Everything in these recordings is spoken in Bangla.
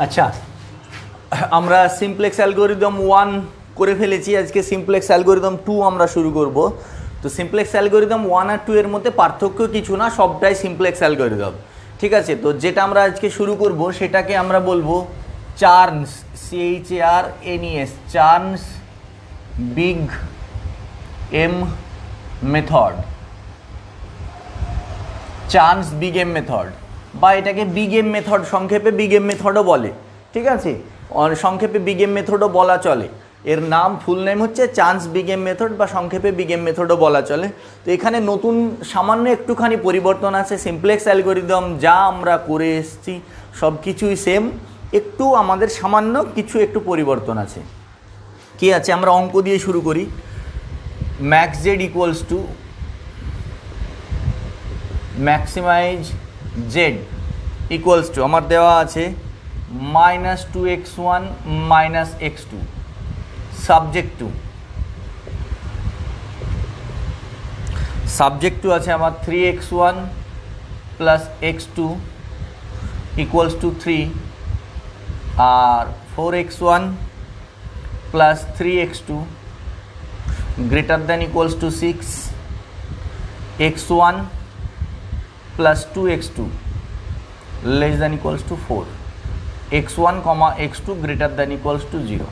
আচ্ছা, আমরা সিমপ্লেক্স অ্যালগোরিদম 1 করে ফেলেছি, আজকে সিমপ্লেক্স অ্যালগোরিদম 2 আমরা শুরু করব। তো সিমপ্লেক্স অ্যালগোরিদম 1 আর 2 এর মধ্যে পার্থক্য কিছু না, সবটাই সিমপ্লেক্স অ্যালগোরিদম। ঠিক আছে, তো যেটা আমরা আজকে শুরু করব সেটাকে আমরা বলবো Charnes, CHARNES, Charnes big M method, Charnes big M method, বা এটাকে বিগ এম মেথড, সংক্ষেপে বিগ এম মেথডও বলে। ঠিক আছে, সংক্ষেপে বিগ এম মেথডও বলা চলে। এর নাম, ফুল নেম হচ্ছে চার্নস বিগ এম মেথড, বা সংক্ষেপে বিগ এম মেথডও বলা চলে। তো এখানে নতুন সামান্য একটুখানি পরিবর্তন আছে। সিমপ্লেক্স অ্যালগোরিদম যা আমরা করে এসেছি সব কিছুই সেম, একটু আমাদের সামান্য কিছু একটু পরিবর্তন আছে। কি আছে, আমরা অঙ্ক দিয়ে শুরু করি। Max Z equals to maximize Z equals to আমার দেওয়া আছে -2x1 - x2, সাবজেক্ট টু আছে আমার 3x1 + x2 ইকুয়ালস টু 3, আর 4x1 + 3x2 greater than equals to 6, x1 + 2x2 less than equals to 4, x1, x2 greater than equals to 0।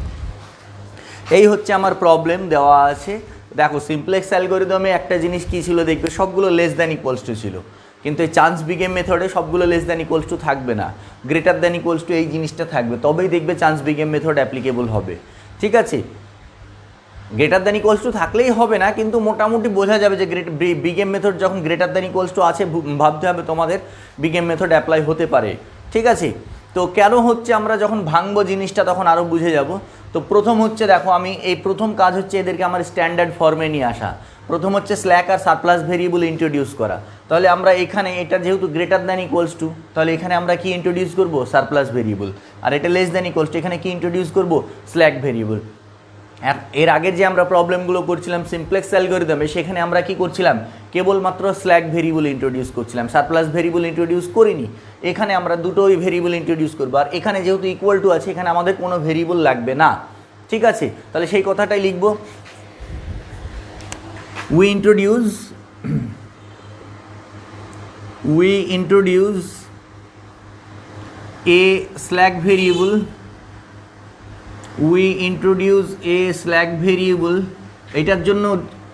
এই হচ্ছে আমার প্রবলেম দেওয়া আছে। দেখো, সিমপ্লেক্স অ্যালগোরিদমে একটা জিনিস কী ছিল দেখবে, সবগুলো লেস দ্যান ইকুয়ালস টু ছিল, কিন্তু এই চার্নস বিগ এম মেথডে সবগুলো লেস দ্যান ইকুয়ালস টু থাকবে না, গ্রেটার দ্যান ইকুয়ালস টু এই জিনিসটা থাকবে, তবেই দেখবে চার্নস বিগ এম মেথড অ্যাপ্লিকেবল হবে। ঠিক আছে, গ্রেটার দ্যান ইকুয়ালস টু থাকলেই হবে না, কিন্তু মোটামুটি বোঝা যাবে যে বিগ এম মেথড যখন গ্রেটার দ্যান ইকুয়ালস টু আছে, ভাবতে হবে তোমাদের বিগ এম মেথড অ্যাপ্লাই হতে পারে। ঠিক আছে, তো কেন হচ্ছে আমরা যখন ভাঙবো জিনিসটা তখন আরও বুঝে যাব। তো প্রথম হচ্ছে, দেখো আমি এই প্রথম কাজ হচ্ছে এদেরকে আমার স্ট্যান্ডার্ড ফর্মে নিয়ে আসা। প্রথম হচ্ছে স্ল্যাক আর সারপ্লাস ভেরিয়েবল ইন্ট্রোডিউস করা। তাহলে আমরা এখানে এটা যেহেতু গ্রেটার দ্যান ইকুয়ালস টু, তাহলে এখানে আমরা কি ইন্ট্রোডিউস করবো, সারপ্লাস ভেরিয়েবল। আর এটা লেস দ্যান ইকুয়ালস টু, এখানে কি ইন্ট্রোডিউস করবো, স্ল্যাক ভেরিয়েবল। এর আগে যে আমরা প্রবলেমগুলো করছিলাম সিমপ্লেক্স অ্যালগোরিদমে, সেখানে আমরা কি করছিলাম, কেবলমাত্র স্ল্যাক ভেরিয়েবল ইন্ট্রোডিউস করছিলাম, সারপ্লাস ভেরিয়েবল ইন্ট্রোডিউস করিনি। এখানে আমরা দুটোই ভেরিয়েবল ইন্ট্রোডিউস করবো, আর এখানে যেহেতু ইকুয়াল টু আছে, এখানে আমাদের কোনো ভেরিয়েবল লাগবে না। ঠিক আছে, তাহলে সেই কথাটাই লিখবো, we introduce a slack variable, এটার জন্য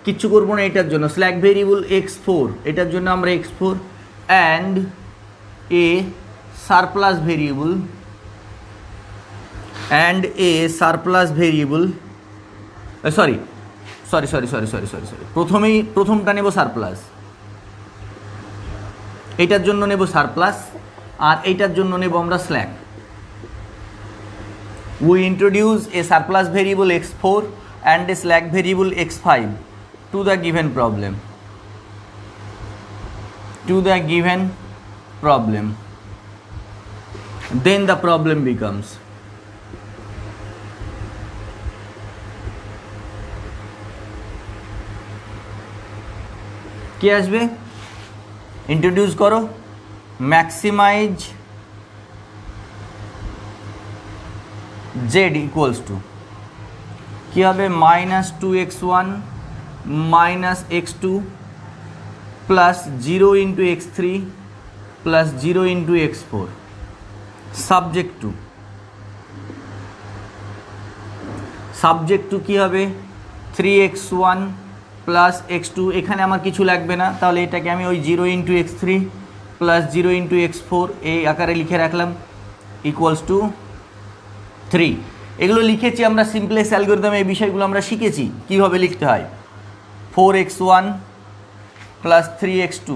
কিচ্ছু করবো না, এটার জন্য স্ল্যাক ভেরিয়েবল x4, এটার জন্য আমরা x4, and a surplus variable, sorry, প্রথমটা নেব সারপ্লাস, এইটার জন্য নেব সারপ্লাস, আর এইটার জন্য নেব আমরা slack. We introduce a surplus variable x4 and a slack variable x5 to the given problem. Then the problem becomes, কি আসবে, ইন্ট্রোডিউস করো ম্যাক্সিমাইজ জেড ইকুয়ালস টু কী হবে, -2x1 - x2 + 0 × x3 + 0 × x4, subject to কী হবে, 3x1 + x2, এখানে আমার কিছু লাগবে না, তাহলে এটাকে আমি ওই 0 × x3 + 0 × x4 এই আকারে লিখে রাখলাম, ইকুয়ালস টু 3। এগুলো লিখেছি আমরা সিমপ্লেক্স অ্যালগোরিদমে, এই বিষয়গুলো আমরা শিখেছি কীভাবে লিখতে হয়। 4x1 + 3x2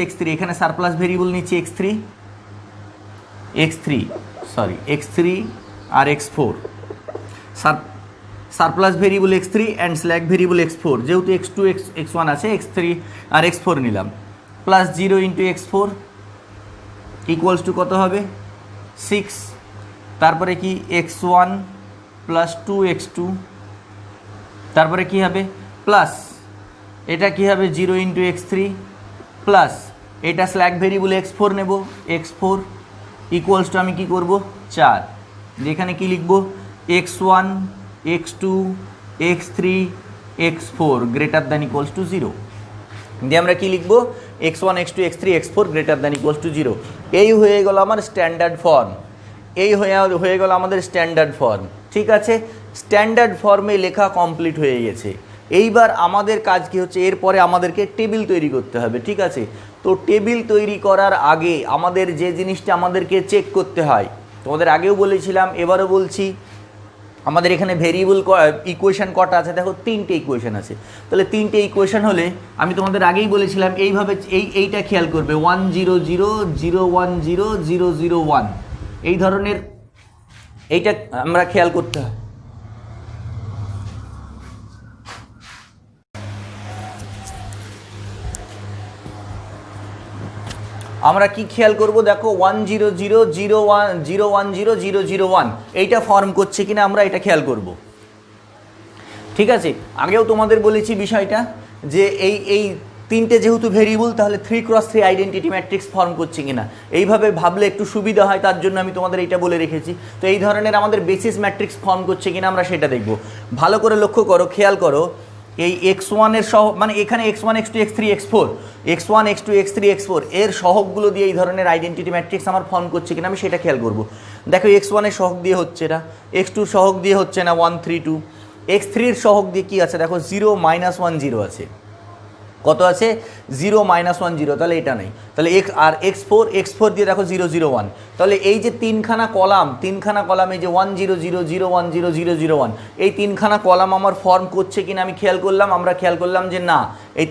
- x3, এখানে সারপ্লাস ভেরিয়েবল নিচ্ছি x3 আর x4, surplus variable x3 and slack variable x4, যেহেতু x2 x1 আছে, x3 আর x4 নিলাম, + 0 × x4 ইকুয়ালস টু কত হবে, 6, তারপরে কি x1 + 2x2, তারপরে কি হবে প্লাস, এটা কি হবে 0 × x3 প্লাস এটা স্ল্যাক ভেরিয়েবল x4 নেব, x4 ইকুয়ালস টু আমি কি করব 4, যেখানে কি লিখব x1 x2 x3 x4 greater than equals to 0, দিয়ে আমরা কি লিখব x1 x2 x3 x4 greater than equals to 0। এই হয়ে গেল আমার স্ট্যান্ডার্ড ফর্ম, এই হয়ে গেল আমাদের স্ট্যান্ডার্ড ফর্ম। ঠিক আছে, স্ট্যান্ডার্ড ফর্মে লেখা কমপ্লিট হয়ে গেছে। এইবার আমাদের কাজ কি হচ্ছে, এরপরে আমাদেরকে টেবিল তৈরি করতে হবে। ঠিক আছে, তো টেবিল তৈরি করার আগে আমাদের যে জিনিসটা আমাদেরকে চেক করতে হয়, তোমাদের আগেও বলেছিলাম এবারও বলছি, আমাদের এখানে ভেরিয়েবল ইকুয়েশন কটা আছে দেখো, 3টে ইকুয়েশন আছে। তাহলে 3টে ইকুয়েশন হলে আমি তোমাদের আগেই বলেছিলাম এইভাবে এইটা খেয়াল করবে 1 0 0 0 1 0 0 0 1, এই ধরনের এইটা আমরা খেয়াল করতে হয়। আমরা কি খেয়াল করব দেখো 1 0 0 0 1 0 1 0 0 0 1 এইটা ফর্ম করছে কিনা আমরা এটা খেয়াল করব। ঠিক আছে, আগেও তোমাদের বলেছি বিষয়টা যে এই 3টে যেহেতু ভেরিয়েবল, তাহলে 3x3 আইডেন্টিটি ম্যাট্রিক্স ফর্ম করছে কিনা এইভাবে ভাবলে একটু সুবিধা হয়, তার জন্য আমি তোমাদের এইটা বলে রেখেছি। তো এই ধরনের আমাদের বেসিস ম্যাট্রিক্স ফর্ম করছে কিনা আমরা সেটা দেখব। ভালো করে লক্ষ্য করো, খেয়াল করো, এই x1 এর সহগ মানে এখানে x1 x2 x3 x4 x1 x2 x3 x4 এর সহগগুলো দিয়ে এই ধরনের আইডেন্টিটি ম্যাট্রিক্স আমার ফর্ম করছে কিনা আমি সেটা খেয়াল করব। দেখো x1 এর সহগ দিয়ে হচ্ছে না, x2 এর সহগ দিয়ে হচ্ছে না 1 3 2, x3 এর সহগ দিয়ে কি আছে দেখো 0 -1 0 আছে, কত আছে 0 -1 0, তাহলে এটা নেই। তাহলে আর x4 দিয়ে দেখো 0 0 1, তাহলে এই যে তিনখানা কলাম এই যে 1 0 0 0 1 0 0 0 1 এই তিনখানা কলাম আমার ফর্ম করছে কিনা আমি খেয়াল করলাম, আমরা খেয়াল করলাম যে না, এই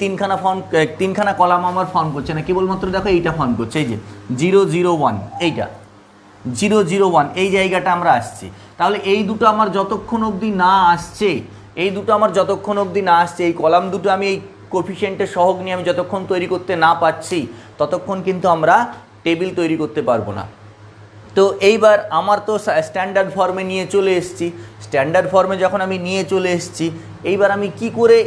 তিনখানা কলাম আমার ফর্ম করছে না, কেবলমাত্র দেখো এইটা ফর্ম করছে, এই যে 0 0 1 এইটা 0 0 1 এই জায়গাটা আমরা আসছি। তাহলে এই দুটো আমার যতক্ষণ অবধি না আসছে, এই কলাম দুটো আমি এই কোফিশিয়েন্টের সহগ নিয়ে আমি যতক্ষণ তৈরি করতে না পারছি ততক্ষণ কিন্তু আমরা টেবিল তৈরি করতে পারবো না। তো এইবার আমার তো স্ট্যান্ডার্ড ফর্মে নিয়ে চলে এসেছি, স্ট্যান্ডার্ড ফর্মে যখন আমি নিয়ে চলে এসেছি, এইবার আমি কি করে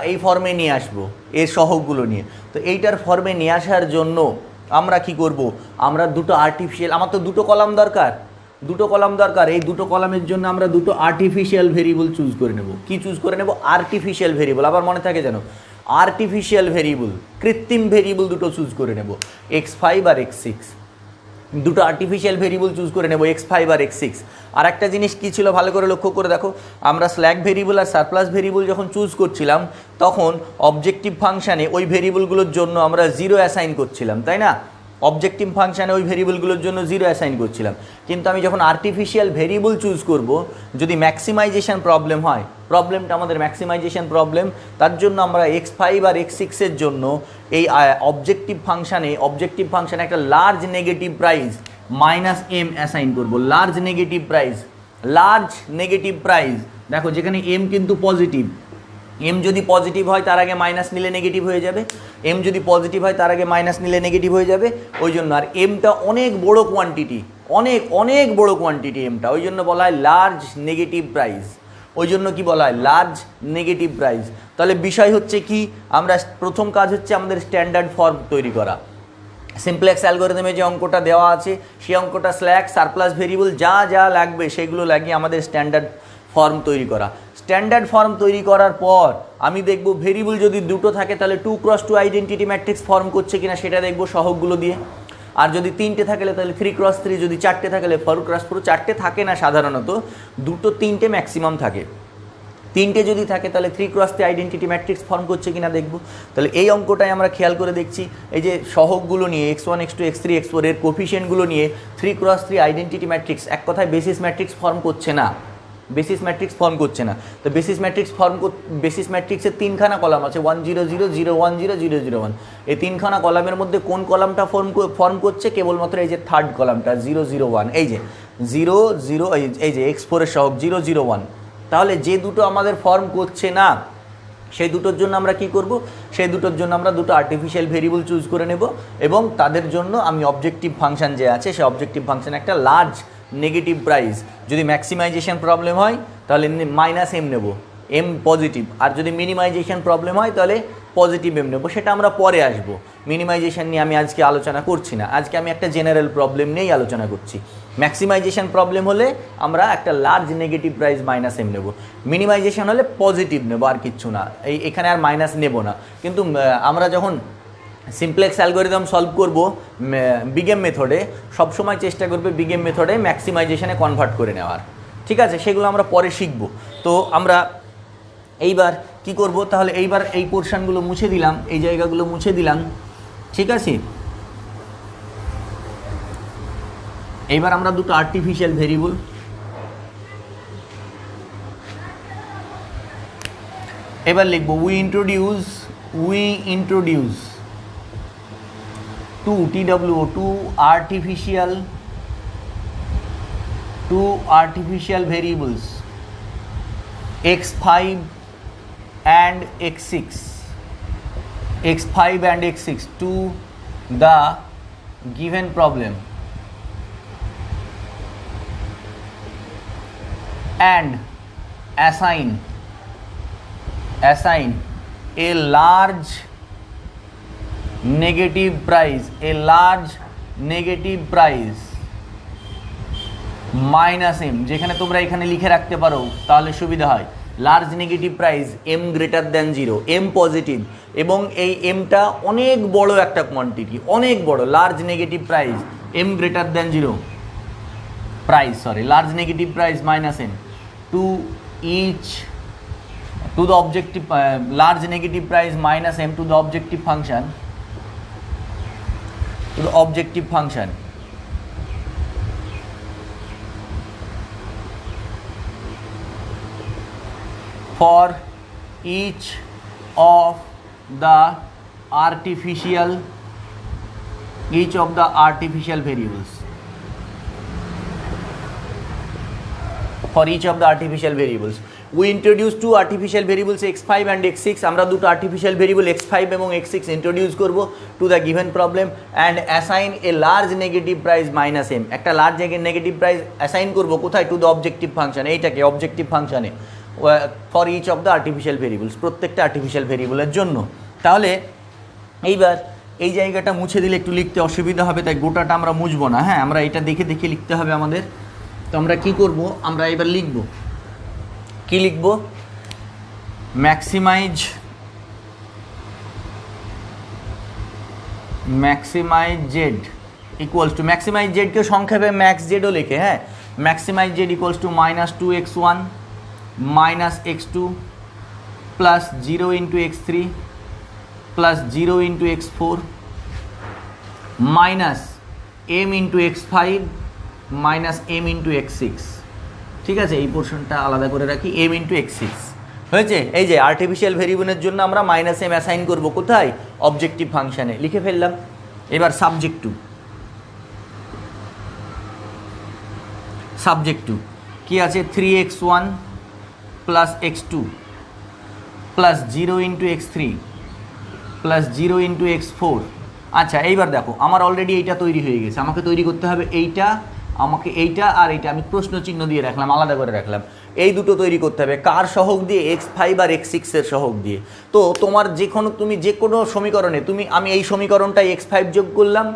এই ফর্মে নিয়ে আসবো এর সহগগুলো নিয়ে। তো এইটার ফর্মে নিয়ে আসার জন্য আমরা কি করব, আমরা দুটো আর্টিফিশিয়াল, আমার তো দুটো কলাম দরকার, এই দুটো কলামের জন্য আমরা দুটো আর্টিফিশিয়াল ভেরিয়েবল চুজ করে নেব। কি চুজ করে নেব? আর্টিফিশিয়াল ভেরিয়েবল, আবার মনে থাকে যেন আর্টিফিশিয়াল ভেরিয়েবল, কৃত্রিম ভেরিয়েবল দুটো চুজ করে নেব, x5 আর x6, দুটো আর্টিফিশিয়াল ভেরিয়েবল চুজ করে নেব x5 আর x6। আর একটা জিনিস কী ছিল ভালো করে লক্ষ্য করে দেখো, আমরা স্ল্যাক ভেরিয়েবল আর সারপ্লাস ভেরিয়েবল যখন চুজ করছিলাম তখন অবজেক্টিভ ফাংশানে ওই ভেরিয়েবলগুলোর জন্য আমরা 0 অ্যাসাইন করছিলাম, তাই না? অবজেক্টিভ ফাংশানে ওই ভেরিয়েবলগুলোর জন্য 0 অ্যাসাইন করছিলাম। কিন্তু আমি যখন আর্টিফিশিয়াল ভেরিয়েবল চুজ করব, যদি ম্যাক্সিমাইজেশন প্রবলেম হয়, প্রবলেমটা আমাদের ম্যাক্সিমাইজেশন প্রবলেম, তার জন্য আমরা x5 আর x6 এর জন্য এই অবজেক্টিভ ফাংশানে একটা large negative price -m assign করব। লার্জ নেগেটিভ প্রাইস দেখো, যেখানে m কিন্তু পজিটিভ, m যদি পজিটিভ হয় তার আগে মাইনাস নিলে নেগেটিভ হয়ে যাবে, ওই জন্য। আর এমটা অনেক বড় কোয়ান্টিটি, অনেক বড় কোয়ান্টিটি এমটা, ওই জন্য বলা হয় large negative price, large negative price. তাহলে বিষয় হচ্ছে কি, আমরা প্রথম কাজ হচ্ছে আমাদের স্ট্যান্ডার্ড ফর্ম তৈরি করা। সিমপ্লেক্স অ্যালগরিদমে যে অঙ্কটা দেওয়া আছে সেই অঙ্কটা স্ল্যাক সারপ্লাস ভেরিয়েবল যা লাগবে সেগুলো লাগিয়ে আমাদের স্ট্যান্ডার্ড ফর্ম তৈরি করা। স্ট্যান্ডার্ড ফর্ম তৈরি করার পর আমি দেখব ভেরিয়েবল যদি দুটো থাকে তাহলে 2x2 আইডেন্টিটি ম্যাট্রিক্স ফর্ম করছে কিনা সেটা দেখব সহগগুলো দিয়ে। আর যদি 3টে থাকলে তাহলে 3x3, যদি 4টে থাকলে 4x4। 4টে থাকে না সাধারণত, 2 3টে ম্যাক্সিমাম থাকে। 3টে যদি থাকে তাহলে 3x3 আইডেন্টিটি ম্যাট্রিক্স ফর্ম করছে কিনা দেখব। তাহলে এই অঙ্কটাই আমরা খেয়াল করে দেখছি, এই যে সহগগুলো নিয়ে x1 x2 x3 x4 এর কোফিশিয়েন্টগুলো নিয়ে 3x3 আইডেন্টিটি ম্যাট্রিক্স, এক কথায় বেসিস ম্যাট্রিক্স ফর্ম করছে না। তো বেসিস ম্যাট্রিক্সের তিনখানা কলাম আছে, 1 0 0 0 1 0 0 0 1। এই তিনখানা কলামের মধ্যে কোন কলামটা ফর্ম করছে? কেবলমাত্র এই যে থার্ড কলামটা 0 0 1, এই যে 0 0, এই যে x4 এর সহগ 0 0 1। তাহলে যে দুটো আমাদের ফর্ম করছে না সেই দুটোর জন্য আমরা কি করব? সেই দুটোর জন্য আমরা দুটো আর্টিফিশিয়াল ভেরিয়েবল চুজ করে নেব এবং তাদের জন্য আমি অবজেক্টিভ ফাংশন যে আছে সেই অবজেক্টিভ ফাংশন একটা লার্জ নেগেটিভ প্রাইস, যদি ম্যাক্সিমাইজেশন প্রবলেম হয় তাহলে -m নেব, m পজিটিভ। আর যদি মিনিমাইজেশন প্রবলেম হয় তাহলে পজিটিভ এম নেব, সেটা আমরা পরে আসবো। মিনিমাইজেশন নিয়ে আমি আজকে আলোচনা করছি না, আজকে আমি একটা জেনারেল প্রবলেম নিয়েই আলোচনা করছি। ম্যাক্সিমাইজেশন প্রবলেম হলে আমরা একটা large negative price minus M নেব, মিনিমাইজেশন হলে পজিটিভ নেব, আর কিচ্ছু না, এখানে আর মাইনাস নেব না। কিন্তু আমরা যখন সিমপ্লেক্স অ্যালগোরিদম সলভ করব বিগেম মেথডে, সবসময় চেষ্টা করবে বিগেম মেথডে ম্যাক্সিমাইজেশনে কনভার্ট করে নেওয়ার, ঠিক আছে? সেগুলো আমরা পরে শিখব। তো আমরা এইবার কি করব, তাহলে এইবার এই পোর্শনগুলো মুছে দিলাম, এই জায়গাগুলো মুছে দিলাম, ঠিক আছে? এইবার আমরা দুটো আর্টিফিশিয়াল ভেরিয়েবল, এবার লিখব we introduce two artificial variables x5 and x6 to the given problem and assign a large negative price minus M, যেখানে তোমরা এখানে লিখে রাখতে পারো তাহলে সুবিধা হয়। Large negative price M greater than 0, M positive, এবং এই এমটা অনেক বড় একটা কোয়ান্টিটি, অনেক বড়। Large negative price M greater than 0 large negative price minus M to the objective large negative price minus m to the objective function for each of the artificial variables. We introduce two artificial variables x5 and x6. আমরা দুটো artificial variable x5 এবং x6 introduce করব to the given problem and assign a large negative price minus m. একটা large negative price assign করব কোথায়? to the objective function, এইটাকে objective functionে, for each of the artificial variables, প্রত্যেকটা artificial variable এর জন্য। তাহলে এইবার এই জায়গাটা মুছে দিলে একটু লিখতে অসুবিধা হবে, তাই গোটাটা আমরা মুছবো না, হ্যাঁ? আমরা এটা দেখে লিখতে হবে আমাদের। তো আমরা কি করব, আমরা এবার লিখব, কি লিখব? Maximize Z equals to, maximize জেডকে সংক্ষেপে ম্যাক্স জেডও লেখে, হ্যাঁ? Maximize Z equals to -2x1 -x2 plus 0 into x3 plus 0 into x4 minus m into x5 minus m into x6, ঠিক আছে? এই পোর্শনটা আলাদা করে রাখি, m ইন্টু x6 হয়েছে। এই যে আর্টিফিশিয়াল ভেরিয়েবলের জন্য আমরা মাইনাস m অ্যাসাইন করব কোথায়? অবজেক্টিভ ফাংশানে, লিখে ফেললাম। এবার সাবজেক্ট টু কি আছে? 3x1 plus x2 plus 0 into x3 plus 0 into x4। আচ্ছা, এইবার দেখো আমার অলরেডি এইটা তৈরি হয়ে গেছে, আমাকে তৈরি করতে হবে এইটা, আমাকে এইটা আর এইটা আমি প্রশ্ন চিহ্ন দিয়ে রাখলাম, আলাদা করে রাখলাম। এই দুটো তৈরি করতে হবে কার সহগ দিয়ে? x5 আর x6 এর সহগ দিয়ে। তো তোমার তুমি যে কোনো সমীকরণে আমি এই সমীকরণটাই x5 যোগ করলাম,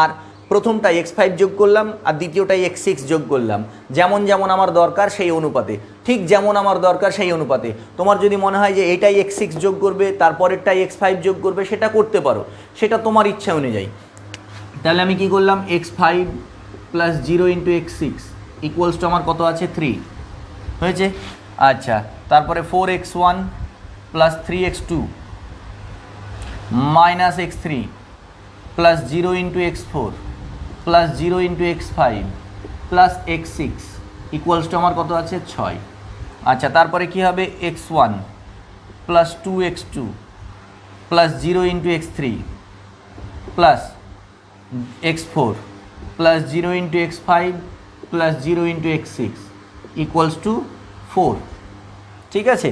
আর প্রথমটাই x5 যোগ করলাম, আর দ্বিতীয়টাই x6 যোগ করলাম, যেমন যেমন আমার দরকার সেই অনুপাতে, ঠিক যেমন আমার দরকার সেই অনুপাতে। তোমার যদি মনে হয় যে এইটাই x6 যোগ করবে, তারপরেরটাই x5 যোগ করবে, সেটা করতে পারো, সেটা তোমার ইচ্ছা অনুযায়ী। তাহলে আমি কি করলাম? x5 plus 0 into x6 equals to আমার কত আছে? 3 হয়েছে। আচ্ছা, তারপরে 4x1 plus 3x2 minus x3 plus 0 into x4 plus 0 into x5 plus x6 equals to আমার কত আছে? 6। আচ্ছা, তারপরে কি হবে? x1 plus 2x2 plus 0 into x3 plus x4 plus 0 into x5 plus 0 into x6 equals to 4, ঠিক আছে?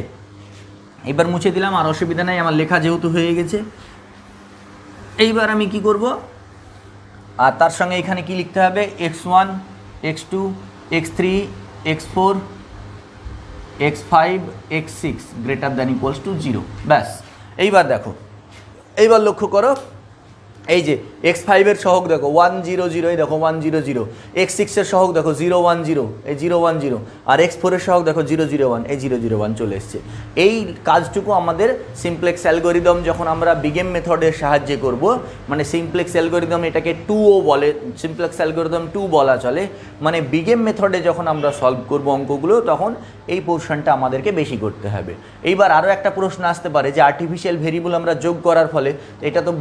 এবার মুছে দিলাম, আর অসুবিধা নেই, আমার লেখা যেহেতু হয়ে গেছে। এইবার আমি কি করব? আর তার সঙ্গে এখানে কি লিখতে হবে? x1 x2 x3 x4 x5 x6 greater than equals to 0। ব্যাস, এইবার দেখো, এইবার লক্ষ্য করো, এই যে x5 এর সহগ দেখো 100, এই দেখো 100, x6 এর সহগ দেখো 010, এই 010, আর x4 এর সহগ দেখো 001, এই 001 চলে এসছে। এই কাজটুকু আমাদের সিমপ্লেক্স অ্যালগরিদম যখন আমরা বিগেম মেথডের সাহায্যে করব, মানে সিমপ্লেক্স অ্যালগরিদম এটাকে 2ও বলে, সিমপ্লেক্স অ্যালগরিদম 2 বলা চলে, মানে বিগেম মেথডে যখন আমরা সলভ করব অঙ্কগুলো, তখন এই পোর্শনটা আমাদেরকে বেশি করতে হবে। এইবার আরও একটা প্রশ্ন আসতে পারে যে আর্টিফিশিয়াল ভেরিয়েবল আমরা যোগ করার ফলে, এটা তো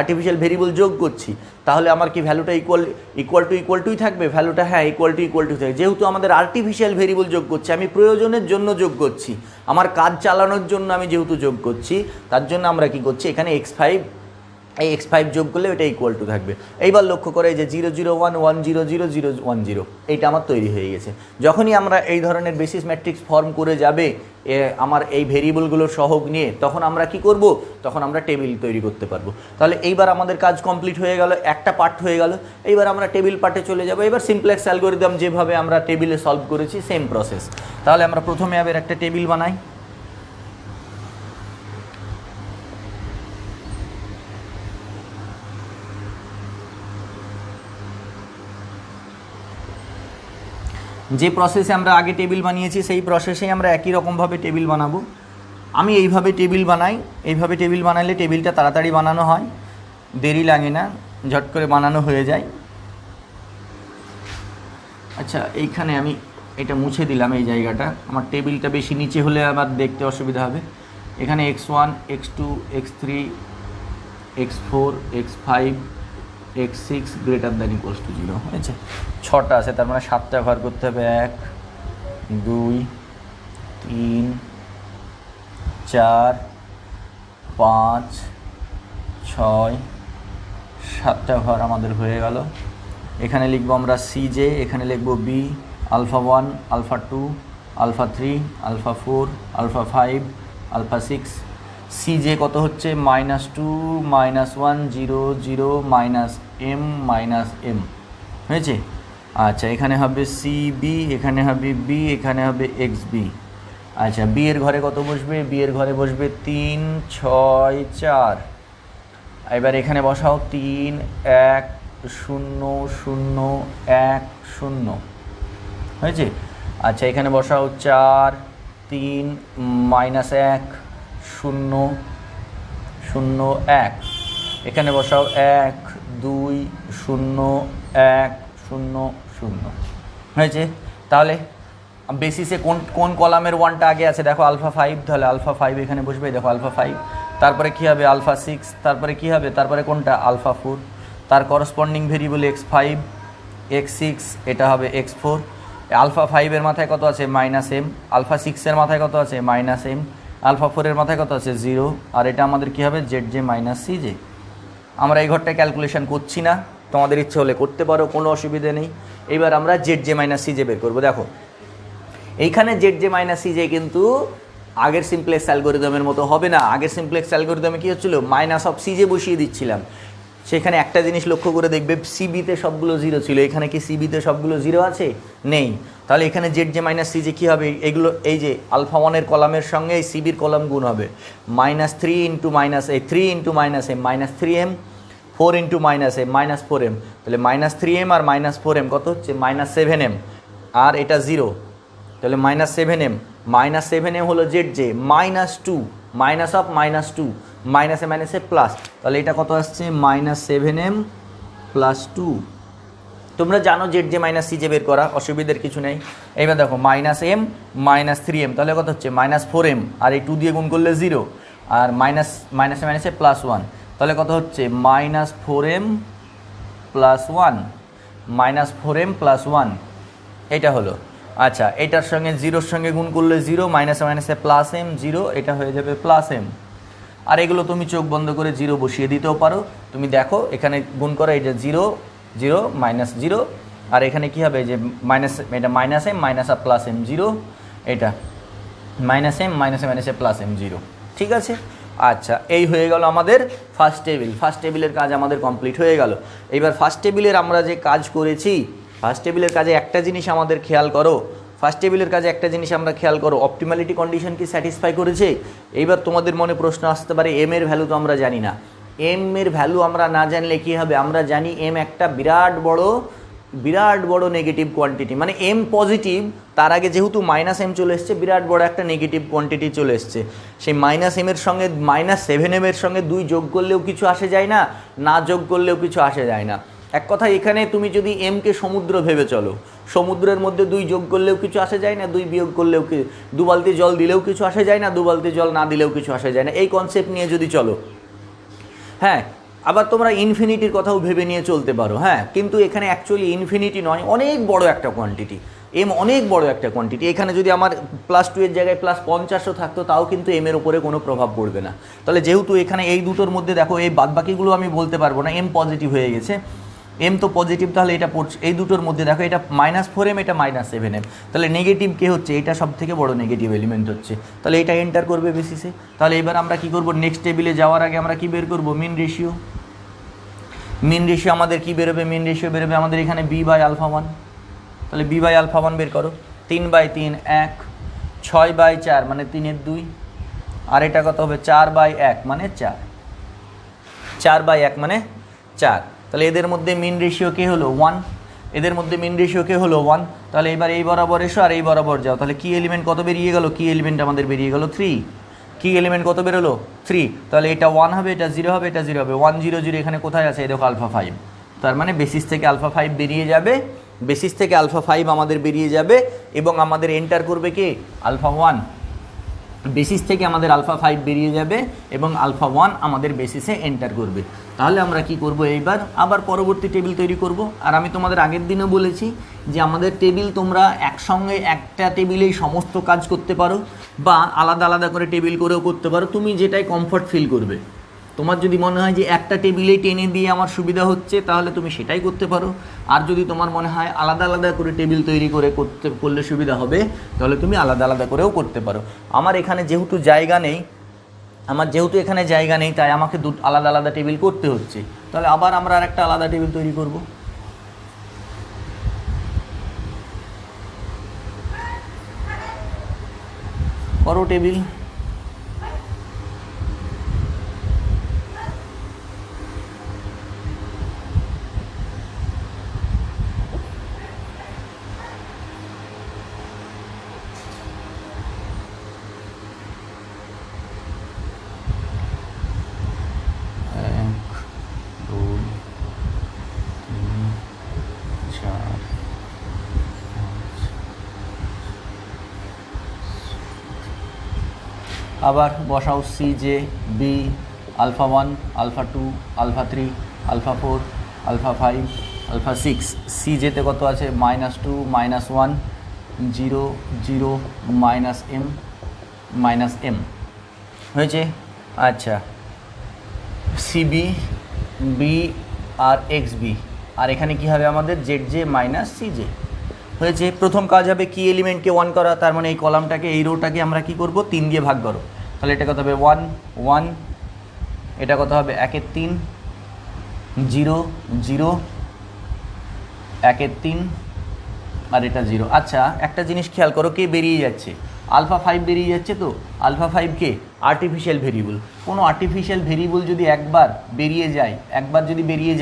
আর্টিফিশিয়াল ভেরিয়েবল যোগ করছি, তাহলে আমার কি ভ্যালুটা ইকুয়াল টুই থাকবে? ভ্যালুটা হ্যাঁ ইকুয়াল টু থাকবে। যেহেতু আমাদের আর্টিফিশিয়াল ভেরিয়েবল যোগ করছি, আমি প্রয়োজনের জন্য যোগ করছি, আমার কাজ চালানোর জন্য আমি যেহেতু যোগ করছি, তার জন্য আমরা কি করছি, এখানে এই x5 যোগ করলে এটা ইকুয়াল টু থাকবে। এইবার লক্ষ্য করে যে 001 100 010, এইটা আমার তৈরি হয়ে গেছে। যখনই আমরা এই ধরনের বেসিস ম্যাট্রিক্স ফর্ম করে যাবে আমার এই ভেরিয়েবলগুলোর সহগ নিয়ে, তখন আমরা কি করব, তখন আমরা টেবিল তৈরি করতে পারবো। তাহলে এইবার আমাদের কাজ কমপ্লিট হয়ে গেল, একটা পার্ট হয়ে গেল। এইবার আমরা টেবিল পার্টে চলে যাব। এবার সিমপ্লেক্স অ্যালগরিদম যেভাবে আমরা টেবিলে সলভ করেছি সেম প্রসেস। তাহলে আমরা প্রথমে আবার একটা টেবিল বানাই। যে প্রসেসে আমরা আগে টেবিল বানিয়েছি সেই প্রসেসেই আমরা একই রকমভাবে টেবিল বানাবো। আমি এইভাবে টেবিল বানাই, এইভাবে টেবিল বানালে টেবিলটা তাড়াতাড়ি বানানো হয়, দেরি লাগে না, ঝট করে বানানো হয়ে যায়। আচ্ছা, এইখানে আমি এটা মুছে দিলাম, এই জায়গাটা, আমার টেবিলটা বেশি নিচে হলে আবার দেখতে অসুবিধা হবে। এখানে x1 x2 x3 x4 x5 x6 greater than equals to 0 হয়েছে। 6টা আছে, তার মানে 7টা ঘর করতে হবে। 1 2 3 4 5 6 7টা ঘর আমাদের হয়ে গেল। এখানে লিখবো আমরা CJ, এখানে লিখবো B, alpha 1 alpha 2 alpha 3 alpha 4 alpha 5 alpha 6। CJ কত হচ্ছে -2 -1 0 0 -m হয়েছে। আচ্ছা, এখানে হবে CB, এখানে হবে B, এখানে হবে XB। আচ্ছা, B এর ঘরে কত বসবে? B এর ঘরে বসবে 3 6 4। এবার এখানে বসাও 3 1 0 0 1 0 হয়েছে। আচ্ছা, এখানে বসাও 4 3 -1 0 0 1। এখানে বসাও 1 2 0 1 0 0 হয়েছে। তাহলে বেসিসে কোন কলামের 1টা আগে আছে? দেখো আলফা 5, তাহলে আলফা 5 এখানে বসবে। দেখো আলফা 5, তারপরে কী হবে? আলফা 6, তারপরে কী হবে? তারপরে কোনটা? আলফা 4। তার করসপন্ডিং ভেরিয়েবল x5 x6, এটা হবে x4। আলফা 5 এর মাথায় কত আছে? -m। আলফা 6 এর মাথায় কত আছে? -m। আলফা 4 এর মাথায় কত আছে? 0। আর এটা আমাদের কী হবে? ZJ - CJ। আমরা এই ঘরটা ক্যালকুলেশন করছি না, তোমাদের ইচ্ছে হলে করতে পারো, কোনো অসুবিধে নেই। এইবার আমরা ZJ - CJ বের করবো। দেখো এইখানে ZJ - CJ কিন্তু আগের সিমপ্লেক্স অ্যালগরিদমের মতো হবে না। আগের সিমপ্লেক্স অ্যালগরিদমে কী হচ্ছিল? -CJ বসিয়ে দিচ্ছিলাম। সেখানে একটা জিনিস লক্ষ্য করে দেখবে, CBতে সবগুলো 0 ছিল। এখানে কি CBতে সবগুলো 0 আছে? নেই। তাহলে এখানে ZJ - CJ কী হবে? এগুলো এই যে আলফা 1 এর কলামের সঙ্গে এই CBর কলাম গুণ হবে। -3 × -3 × -m -3m, 4 × -m -4m। তাহলে -3m আর -4m কত হচ্ছে? -7m। আর এটা 0, তাহলে -7m। -7m হলো ZJ, -2 -2 -a প্লাস, তাহলে এটা কত আসছে? -7m + 2। তোমরা জানো ZJ - CJ বের করা, অসুবিধার কিছু নেই। এইবার দেখো -m -3m, তাহলে কত হচ্ছে? -4m, আর এই 2 দিয়ে গুণ করলে 0, আর -a +1, তাহলে কত হচ্ছে? -4m + 1 -4m + 1, এটা হলো। আচ্ছা, এটার সঙ্গে 0-র সঙ্গে গুণ করলে 0, -a +m 0, এটা হয়ে যাবে +m। আর এগুলো তুমি চোখ বন্ধ করে 0 বসিয়ে দিতেও পারো। তুমি দেখো এখানে গুণ করো, এটা 0 0 -0, আর এখানে কী হবে? যে এটা -m -a +m 0, এটা -m -a +m 0, ঠিক আছে। আচ্ছা, এই হয়ে গেল আমাদের ফার্স্ট টেবিল। ফার্স্ট টেবিলের কাজ আমাদের কমপ্লিট হয়ে গেল। এইবার ফার্স্ট টেবিলের আমরা যে কাজ করেছি, ফার্স্ট টেবিলের কাজে একটা জিনিস আমাদের খেয়াল করো, ফার্স্ট টেবিলের কাজে একটা জিনিস আমরা খেয়াল করো, অপটিমালিটি কন্ডিশন কি স্যাটিসফাই করেছে। এইবার তোমাদের মনে প্রশ্ন আসতে পারে এম এর ভ্যালু তো আমরা জানি না। এম এর ভ্যালু আমরা না জানলে কী হবে, আমরা জানি এম একটা বিরাট বড় নেগেটিভ কোয়ান্টিটি, মানে এম পজিটিভ, তার আগে যেহেতু মাইনাস এম চলে এসছে, বিরাট বড় একটা নেগেটিভ কোয়ান্টিটি চলে এসছে। সেই মাইনাস এমের সঙ্গে -7m এর সঙ্গে 2 যোগ করলেও কিছু আসে যায় না, না যোগ করলেও কিছু আসে যায় না। এক কথা এখানে তুমি যদি এমকে সমুদ্র ভেবে চলো, সমুদ্রের মধ্যে 2 যোগ করলেও কিছু আসে যায় না, 2 বিয়োগ করলেও 2 বালতি জল দিলেও কিছু আসে যায় না, 2 বালতি জল না দিলেও কিছু আসে যায় না, এই কনসেপ্ট নিয়ে যদি চলো। হ্যাঁ, আবার তোমরা ইনফিনিটির কথাও ভেবে নিয়ে চলতে পারো। হ্যাঁ, কিন্তু এখানে অ্যাকচুয়ালি ইনফিনিটি নয়, অনেক বড় একটা কোয়ান্টিটি, এম অনেক বড় একটা কোয়ান্টিটি। এখানে যদি আমার +2 এর জায়গায় +50ও থাকতো তাও কিন্তু এম এর উপরে কোনো প্রভাব পড়বে না। তাহলে যেহেতু এখানে এই দুটোর মধ্যে দেখো এই বাদবাকিগুলো আমি বলতে পারবো না, এম পজিটিভ হয়ে গেছে, এম তো পজিটিভ, তাহলে এটা পড়ছে এই দুটোর মধ্যে দেখো এটা -4m, এটা -7m, তাহলে নেগেটিভ কে হচ্ছে, এটা সব থেকে বড় নেগেটিভ এলিমেন্ট হচ্ছে, তাহলে এটা এন্টার করবে বেসিসে। তাহলে এবার আমরা কি করব, নেক্সট টেবিলে যাওয়ার আগে আমরা কি বের করব, মিন রেশিও। মিন রেশিও আমাদের কি বেরোবে, মিন রেশিও বেরোবে আমাদের এখানে b/α1। তাহলে b/α1 বের করো, 3/3 1, 6/4 মানে 3/2, আর এটা কত হবে 4/1 মানে 4, 4/1 মানে 4। তাহলে এদের মধ্যে মিন রেশিও কে হলো 1, এদের মধ্যে মিন রেশিও কে হলো 1। তাহলে এবার এই বরাবর এসো আর এই বরাবর যাও, তাহলে কি এলিমেন্ট কত বেরিয়ে গেল, কি এলিমেন্ট আমাদের বেরিয়ে গেল 3, কি এলিমেন্ট কত বেরোলো 3। তাহলে এটা 1 হবে, এটা 0 হবে, এটা 0 হবে, 1 0 0 এখানে কোথায় আছে, এই দেখো α5, তার মানে বেসিস থেকে α5 বেরিয়ে যাবে, বেসিস থেকে α5 আমাদের বেরিয়ে যাবে এবং আমাদের এন্টার করবে কে, α1। বেসিস থেকে আমাদের α5 বেরিয়ে যাবে এবং α1 আমাদের বেসিসে এন্টার করবে। তাহলে আমরা কি করব, এইবার আবার পরবর্তী টেবিল তৈরি করব। আর আমি তোমাদের আগের দিনও বলেছি যে আমাদের টেবিল তোমরা একসঙ্গে একটা টেবিলেই সমস্ত কাজ করতে পারো বা আলাদা আলাদা করে টেবিল করেও করতে পারো, তুমি যেটাই কমফর্ট ফিল করবে। তোমার যদি মনে হয় যে একটা টেবিলেই টেনে দিয়ে আমার সুবিধা হচ্ছে তাহলে তুমি সেটাই করতে পারো, আর যদি তোমার মনে হয় আলাদা আলাদা করে টেবিল তৈরি করে করলে সুবিধা হবে তাহলে তুমি আলাদা আলাদা করেও করতে পারো। আমার এখানে যেহেতু এখানে জায়গা নেই তাই আমাকে আলাদা আলাদা টেবিল করতে হচ্ছে। তাহলে আবার আমরা আর একটা আলাদা টেবিল তৈরি করব। করো টেবিল, আবার বসাও CJ, B, α1, α2, α3, α4, α5, α6। CJতে কত আছে, -2, -1, 0 0, -m হয়েছে। আচ্ছা, CB, B আর XB, আর এখানে কি হবে আমাদের ZJ -CJ হয়েছে। প্রথম কাজ হবে কি এলিমেন্টকে 1 করা, তার মানে এই কলামটাকে, এই রোটাকে আমরা কি করব, 3 দিয়ে ভাগ করো। তাহলে এটা কত হবে 1 1, এটা কত হবে 1/3, 0 0, 1/3 আর এটা 0। আচ্ছা, একটা জিনিস খেয়াল করো, কে বেরিয়ে যাচ্ছে, α5 বেরিয়ে যাচ্ছে। তো α5 কে আর্টিফিশিয়াল ভেরিয়েবল। কোনো আর্টিফিশিয়াল ভেরিয়েবল যদি একবার যদি বেরিয়ে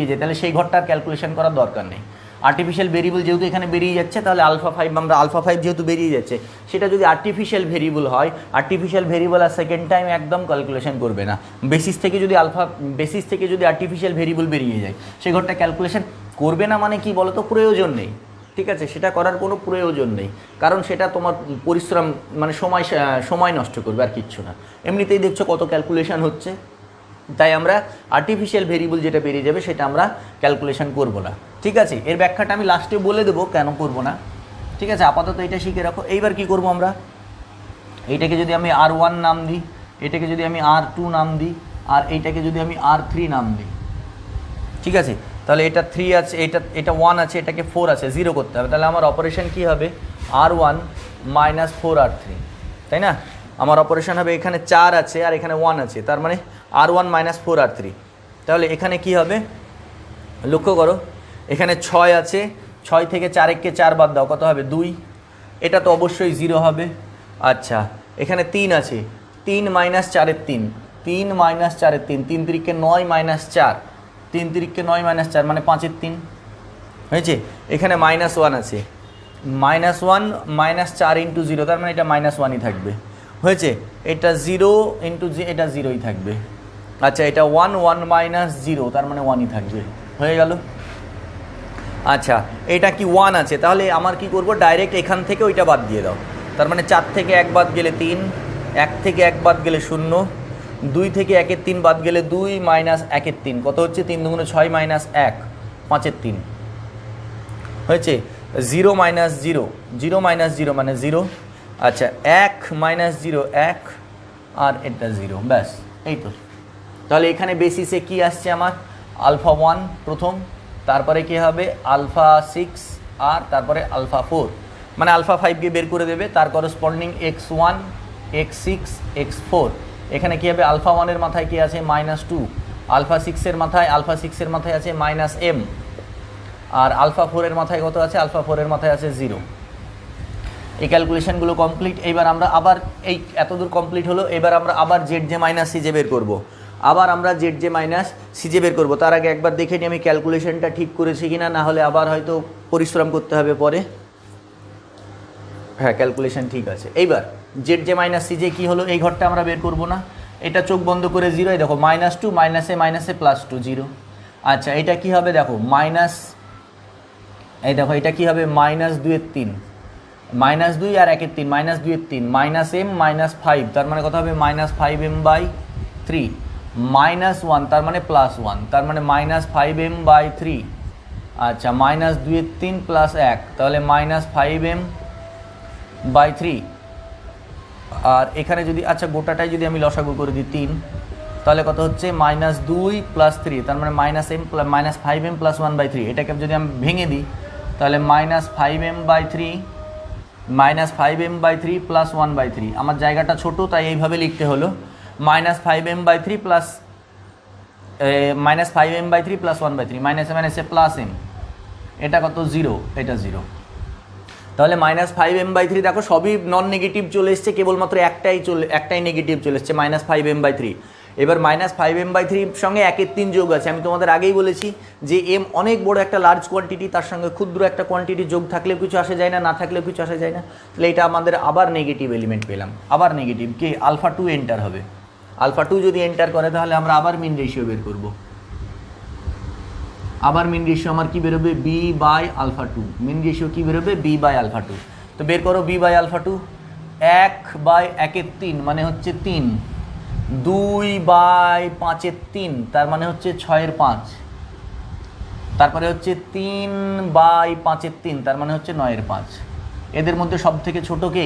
যায় তাহলে সেই ঘরটার ক্যালকুলেশন করার দরকার নেই। আর্টিফিশিয়াল ভেরিয়েবল যেহেতু এখানে বেরিয়ে যাচ্ছে তাহলে α5 যেহেতু বেরিয়ে যাচ্ছে, সেটা যদি আর্টিফিশিয়াল ভেরিয়েবল হয়, আর্টিফিশিয়াল ভেরিয়েবল আর সেকেন্ড টাইম একদম ক্যালকুলেশন করবে না। বেসিস থেকে যদি আর্টিফিশিয়াল ভেরিয়েবল বেরিয়ে যায় সেই ঘরটা ক্যালকুলেশন করবে না, মানে কি বলো তো, প্রয়োজন নেই। ঠিক আছে, সেটা করার কোনো প্রয়োজন নেই, কারণ সেটা তোমার পরিশ্রম মানে সময় নষ্ট করবে আর কিচ্ছু না। এমনিতেই দেখছো কত ক্যালকুলেশন হচ্ছে, তাই আমরা আর্টিফিশিয়াল ভেরিয়েবল যেটা বেরিয়ে যাবে সেটা আমরা ক্যালকুলেশন করব না। ঠিক আছে, এর ব্যাখ্যাটা আমি লাস্টে বলে দেবো কেন করব না। ঠিক আছে, আপাতত এটা শিখে রাখো। এইবার কি করব আমরা, এইটাকে যদি আমি R1 নাম দিই, এটাকে যদি আমি R2 নাম দিই, আর এইটাকে যদি আমি R3 নাম দিই, ঠিক আছে, তাহলে এটা 3 আছে, এটা 1 আছে, এটাকে 4 আছে, 0 করতে হবে। তাহলে আমার অপারেশন কি হবে, R1 - 4R3, তাই না? আমার অপারেশন হবে, এখানে 4 আছে আর এখানে 1 আছে, তার মানে R1 - 4R3। তাহলে এখানে কি হবে, লক্ষ্য করো, এখানে 6 আছে ছয় থেকে 4 4 বাদ দাও, কত হবে 2, এটা তো অবশ্যই 0 হবে। আচ্ছা এখানে 3 আছে, 3 মাইনাস 4-এর 3, 3 মাইনাস 4-এর 3, 3 তিরিকে 9 মাইনাস 4, 3 তিরিকে 9 মাইনাস 4 মানে 5-এর 3 হয়েছে। এখানে -1 আছে, -1 মাইনাস 4 ইন্টু 0, তার মানে এটা -1ই থাকবে, হয়েছে। এটা 0 ইন্টু এটা 0ই থাকবে। আচ্ছা এটা 1 1 মাইনাস 0, তার মানে 1ই থাকবে, হয়ে গেল। আচ্ছা এটা কি 1 আছে, তাহলে আমার কি করব, ডাইরেক্ট এখান থেকে ওইটা বাদ দিয়ে দাও। তার মানে 4 থেকে 1 বাদ গেলে 3, 1 থেকে 1 বাদ গেলে 0, 2 থেকে 1-এর 3 বাদ গেলে 2 মাইনাস 1-এর 3, কত হচ্ছে 3 দুগুণে 6 মাইনাস 1, 5-এর 3 হয়েছে। 0 মাইনাস 0, 0 মাইনাস 0 মানে 0। আচ্ছা 1 মাইনাস 0 1, আর এটা 0, ব্যাস এই তো। তাহলে এখানে বেসিসে কি আসছে আমার, আলফা 1 প্রথম, তারপরে কি হবে আলফা 6, আর তারপরে আলফা 4, মানে আলফা 5কে বের করে দেবে, তার করসপন্ডিং x1 x6 x4। এখানে কি হবে, আলফা 1-এর মাথায় কি আছে -2, আলফা 6-এর মাথায় আছে -m, আর আলফা 4-এর মাথায় কত আছে, আলফা 4-এর মাথায় আছে 0। এই ক্যালকুলেশনগুলো কমপ্লিট। এইবার আমরা আবার এই এতদূর কমপ্লিট হলো, এবার আমরা আবার জেড মাইনাস সিজে বের করবো, আবার আমরা জেড মাইনাস সিজে বের করবো। তার আগে একবার দেখে নিই আমি ক্যালকুলেশনটা ঠিক করেছি কিনা, না হলে আবার হয়তো পরিশ্রম করতে হবে পরে। হ্যাঁ ক্যালকুলেশন ঠিক আছে। এইবার জেড মাইনাস সিজে কী হলো, এই ঘরটা আমরা বের করবো না, এটা চোখ বন্ধ করে 0, এই দেখো -2 মাইনাসে +2 0। আচ্ছা এটা কি হবে, দেখো এই দেখো এটা কি হবে, -2-এর 3, -2 আর 1-এর 3, -2-এর 3 -m -5, তার মানে কত হবে -5m/3, -1 তার মানে +1, তার মানে -5m/3। আচ্ছা -2-এর 3 + 1, তাহলে -5m/3। আর এখানে যদি আচ্ছা গোটাটাই যদি আমি লসাগু করে দিই 3, তাহলে কত হচ্ছে -2 + 3, তার মানে -5m + 1/3। এটাকে যদি আমি ভেঙে দিই তাহলে -5m/3 + 1/3। আমার জায়গাটা ছোট তাই এইভাবে লিখতে হলো, -5m/3 + 1/3, -m এটা কত 0, এটা 0। তাহলে -5m/3 দেখো সবই নন নেগেটিভ চলে এসছে, কেবলমাত্র একটাই নেগেটিভ চলে এসছে -5m/3। এবার -5m/3 সঙ্গে 1-এর 3 যোগ আছে। আমি তোমাদের আগেই বলেছি যে m অনেক বড় একটা লার্জ কোয়ান্টিটি, তার সঙ্গে ক্ষুদ্র একটা কোয়ান্টিটি যোগ থাকলেও কিছু আসে যায় না, না থাকলেও কিছু আসে যায় না। তাহলে এটা আমাদের আবার নেগেটিভ এলিমেন্ট পেলাম, আবার নেগেটিভ, কে আলফা 2 এন্টার হবে। আলফা 2 যদি এন্টার করে তাহলে আমরা আবার মিন রেশিও বের করব। আবার মিন রেশিও আমার কি বেরোবে, b/α2। মিন রেশিও কি বেরোবে, b/α2। তো বের করো b/α2। 1/1-এর 3 মানে হচ্ছে 3, 2/5-এর 3 তার মানে হচ্ছে 6/5, তারপরে হচ্ছে 3/5-এর 3 তার মানে হচ্ছে 9/5। এদের মধ্যে সব থেকে ছোট কে,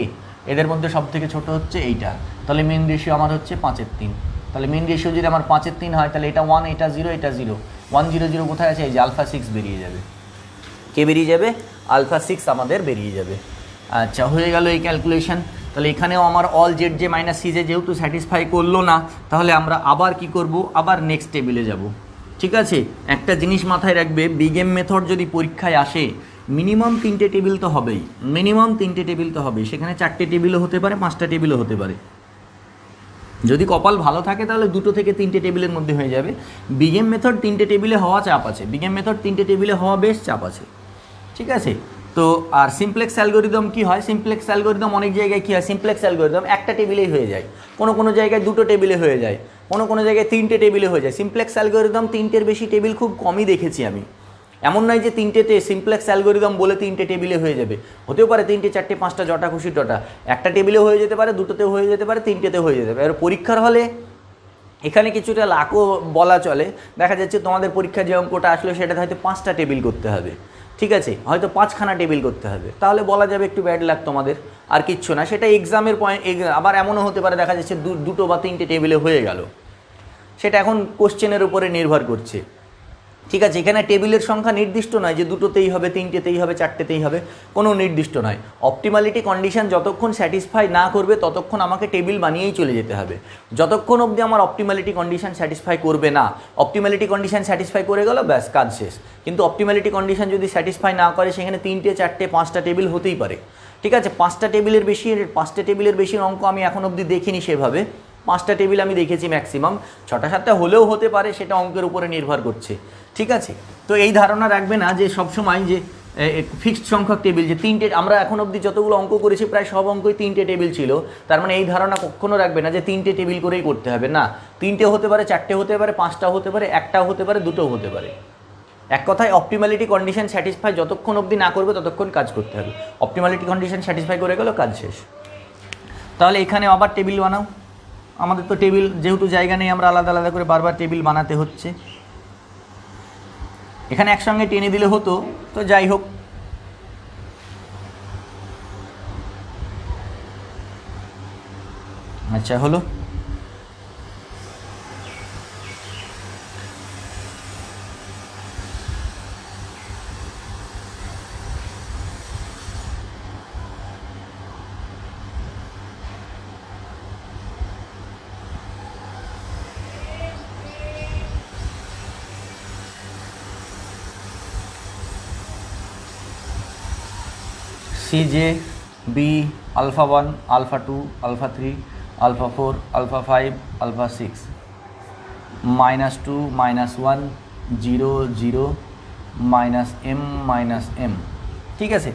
এদের মধ্যে সব থেকে ছোট হচ্ছে এইটা। তাহলে মিন রেশিও আমার হচ্ছে 5/3। তাহলে মিন রেশিও যদি আমার 5/3 হয় তাহলে এটা 1, এটা 0, এটা 0, 1 0 0 কোথায় আছে, এই যে আলফা 6 বেরিয়ে যাবে। কে বেরিয়ে যাবে, আলফা 6 আমাদের বেরিয়ে যাবে। আচ্ছা হয়ে গেল এই ক্যালকুলেশন। তাহলে এখানেও আমার অল জেড জে মাইনাস সিজে যেহেতু স্যাটিসফাই করলো না, তাহলে আমরা আবার কি করব, আবার নেক্সট টেবিলে যাব। ঠিক আছে, একটা জিনিস মাথায় রাখবে, বিগ এম মেথড যদি পরীক্ষায় আসে মিনিমাম 3টে টেবিল তো হবেই, মিনিমাম 3টে টেবিল তো হবেই। সেখানে 4টে টেবিলও হতে পারে, 5টা টেবিলও হতে পারে। যদি কপাল ভালো থাকে তাহলে 2 থেকে 3টে টেবিলের মধ্যে হয়ে যাবে। বিগ এম মেথড 3টে টেবিলে হওয়া চাপ আছে, বিগ এম মেথড 3টে টেবিলে হওয়া বেশ চাপ আছে। ঠিক আছে, তো আর সিমপ্লেক্স অ্যালগোরিদম কি হয়, সিমপ্লেক্স অ্যালগোরিদম অনেক জায়গায় কী হয়, সিমপ্লেক্স অ্যালগোরিদম একটা টেবিলেই হয়ে যায়, কোনো জায়গায় 2টো টেবিলে হয়ে যায়, কোনো জায়গায় 3টে টেবিলে হয়ে যায়। সিমপ্লেক্স অ্যালগোরিদম 3টের বেশি টেবিল খুব কমই দেখেছি আমি। এমন নয় যে 3টেতে সিমপ্লেক্স অ্যালগোরিদম বলে 3টে টেবিলে হয়ে যাবে, হতেও পারে 3টে 4টে 5টা যটা খুশি তটা, একটা টেবিলে হয়ে যেতে পারে, 2টোতেও হয়ে যেতে পারে, 3টেতেও হয়ে যেতে পারে। এবার পরীক্ষার হলে এখানে কিছুটা লাকও বলা চলে। দেখা যাচ্ছে তোমাদের পরীক্ষার যে অঙ্কটা আসলো সেটাতে হয়তো 5টা টেবিল করতে হবে, ঠিক আছে, হয়তো 5খানা টেবিল করতে হবে, তাহলে বলা যাবে একটু ব্যাড লাক তোমাদের, আর কিচ্ছু না। সেটা এক্সামের পয়েন্ট। আবার এমনও হতে পারে দেখা যাচ্ছে 2টো বা 3টে টেবিলে হয়ে গেল, সেটা এখন কোশ্চেনের উপরে নির্ভর করছে। ঠিক আছে, এখানে টেবিলের সংখ্যা নির্দিষ্ট নয় যে দুটোতেই হবে, তিনটেতেই হবে, চারটেতেই হবে, কোনো নির্দিষ্ট নয়। অপটিমালিটি কন্ডিশন যতক্ষণ স্যাটিসফাই না করবে ততক্ষণ আমাকে টেবিল বানিয়েই চলে যেতে হবে। যতক্ষণ অবধি আমার অপটিমালিটি কন্ডিশন স্যাটিসফাই করবে না, অপটিমালিটি কন্ডিশন স্যাটিসফাই করে গেল, ব্যাস কাজ শেষ। কিন্তু অপটিমালিটি কন্ডিশন যদি স্যাটিসফাই না করে সেখানে 3টে 4টে 5টা টেবিল হতেই পারে। ঠিক আছে, 5টা টেবিলের বেশি অঙ্ক আমি এখন অবধি দেখিনি সেভাবে। 5টা টেবিল আমি দেখেছি ম্যাক্সিমাম, 6টা 7টা হলেও হতে পারে, সেটা অঙ্কের উপরে নির্ভর করছে। ঠিক আছে, তো এই ধারণা রাখবে না যে সবসময় যে ফিক্সড সংখ্যক টেবিল, যে 3টে, আমরা এখন অবধি যতগুলো অঙ্ক করেছি প্রায় সব অঙ্কই 3টে টেবিল ছিল, তার মানে এই ধারণা কখনো রাখবে না যে 3টে টেবিল করেই করতে হবে। না, 3টে হতে পারে, 4টে হতে পারে, 5টা হতে পারে, 1টাও হতে পারে, 2টোও হতে পারে। এক কথায় অপটিমালিটি কন্ডিশন স্যাটিসফাই যতক্ষণ অবধি না করবে ততক্ষণ কাজ করতে হবে। অপটিমালিটি কন্ডিশন স্যাটিসফাই করে গেল, কাজ শেষ। তাহলে এখানে আবার টেবিল বানাও। আমাদের তো টেবিল যেহেতু জায়গা নেই, আমরা আলাদা আলাদা করে বারবার টেবিল বানাতে হচ্ছে। এখানে একসঙ্গে টেনে দিলে হতো, তো যাই হোক। আচ্ছা, হলো। CJ B alpha 1 alpha 2 alpha 3 alpha 4 alpha 5 alpha 6 -2 -1 0 0 -m -m। ঠিক আছে,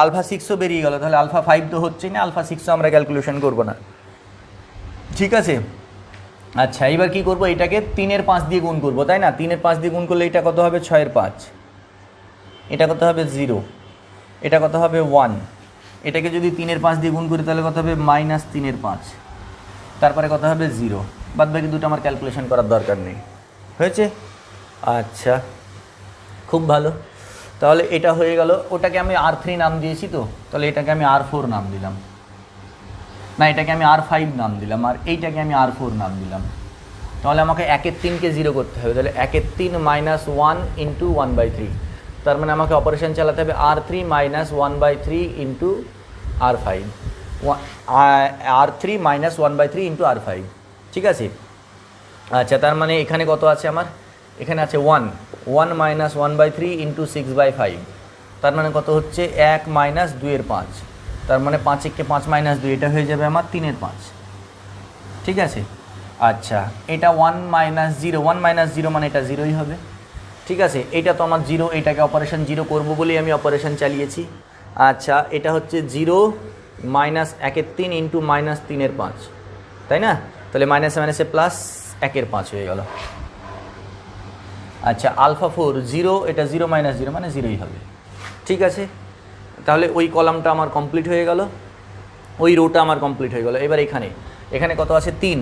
আলফা 6ও বেরিয়ে গেল, তাহলে আলফা 5 তো হচ্ছেই না, আলফা 6ও আমরা ক্যালকুলেশন করব না। ঠিক আছে, আচ্ছা এবার কি করব, এটাকে 3-এর 5 দিয়ে গুণ করব, তাই না? 3-এর 5 দিয়ে গুণ করলে এটা কত হবে? 6-এর 5। এটা কত হবে? 0। এটা কত হবে? 1। এটাকে যদি 3-এর 5 দিয়ে গুণ করি তাহলে কত হবে? -3-এর 5। তারপরে কত হবে? 0। বাদ বাকি দুটো আমার ক্যালকুলেশন করার দরকার নেই। হয়েছে? আচ্ছা, খুব ভালো। তাহলে এটা হয়ে গেল। ওটাকে আমি R3 নাম দিয়েছি, তো তাহলে এটাকে আমি R4 নাম দিলাম, না এটাকে আমি R5 নাম দিলাম, আর এইটাকে আমি R4 নাম দিলাম। তাহলে আমাকে 1-এর 3কে 0 করতে হবে, তাহলে 1-এর 3 -1 × 1/3। তার মানে আমাকে অপারেশন চালাতে হবে R3 - 1/3 × R5, R3 - 1/3 × R5। ঠিক আছে, আচ্ছা তার মানে এখানে কত আছে আমার? এখানে আছে 1 - 1/3 × 6/5। তার মানে কত হচ্ছে? 1 - 2-এর 5। তার মানে 5-কে 5 - 2, এটা হয়ে যাবে আমার 3-এর 5। ঠিক আছে, আচ্ছা এটা 1 - 0, 1 - 0 মানে এটা 0ই হবে। ঠিক আছে, এটা তো আমার 0, এটাকে অপারেশন 0 করব বলেই আমি অপারেশন চালিয়েছি। আচ্ছা এটা হচ্ছে 0 - 1-এর 3 × -3-এর 5, তাই না? তাহলে মাইনাসে মাইনাসে প্লাস 1-এর 5 হয়ে গেল। আচ্ছা আলফা 4 0, এটা 0 - 0 মানে 0ই হবে। ঠিক আছে, তাহলে ওই কলামটা আমার কমপ্লিট হয়ে গেল, ওই রোটা আমার কমপ্লিট হয়ে গেল। এবার এখানে কত আছে? 3।